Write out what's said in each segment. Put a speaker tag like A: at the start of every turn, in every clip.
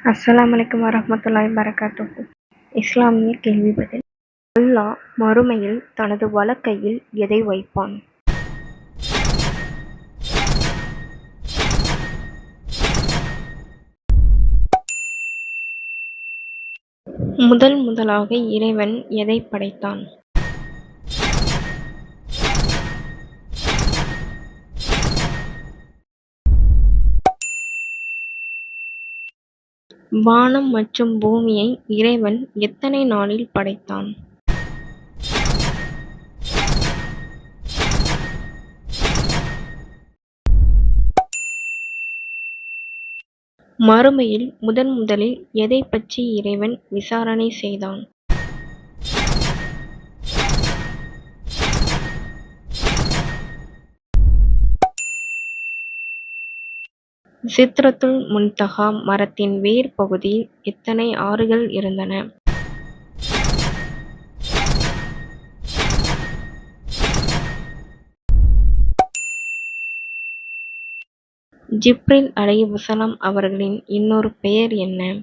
A: அஸ்ஸலாமு அலைக்கும் வரஹ்மத்துல்லாஹி வபரகாத்துஹு. இஸ்லாமிய கேள்வி பதில். அல்லாஹ் மறுமையில் தனது வலக்கையில் எதை வைப்பான்? முதலாக இறைவன் எதைப் படைத்தான்? வானம் மற்றும் பூமியை இறைவன் எத்தனை நாளில் படைத்தான்? மறுமையில் முதலில் எதைப் பற்றி இறைவன் விசாரணை செய்தான்? சித்ரத்துல் முன்தஹா மரத்தின் வேர் பகுதியில் எத்தனை ஆறுகள் இருந்தன? ஜிப்ரீல் அலைஹிஸ்ஸலாம் அவர்களின் இன்னொரு பெயர் என்ன?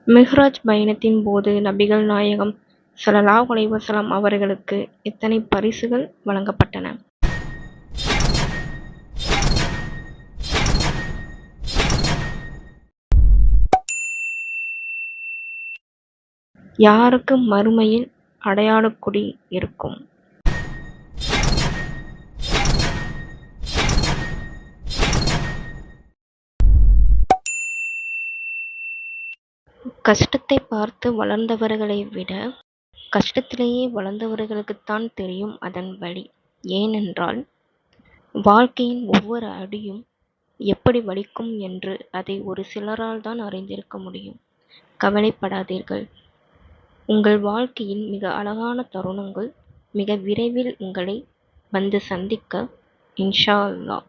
A: மிஹ்ராஜ் பயணத்தின் போது நபிகள் நாயகம் ஸல்லல்லாஹு அலைஹி வஸல்லம் அவர்களுக்கு எத்தனை பரிசுகள் வழங்கப்பட்டன? யாருக்கு மறுமையில் அடையாளக் கொடி இருக்கும்? கஷ்டத்தை பார்த்து வளர்ந்தவர்களை விட கஷ்டத்திலேயே வளர்ந்தவர்களுக்குத்தான் தெரியும் அதன் வலி. ஏனென்றால் வாழ்க்கையின் ஒவ்வொரு அடியும் எப்படி வலிக்கும் என்று அதை ஒரு சிலரால் தான் அறிந்திருக்க முடியும். கவலைப்படாதீர்கள். உங்கள் வாழ்க்கையின் மிக அழகான தருணங்கள் மிக விரைவில் உங்களை வந்து சந்திக்க இன்ஷா அல்லாஹ்.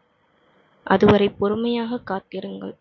A: அதுவரை பொறுமையாக காத்திருங்கள்.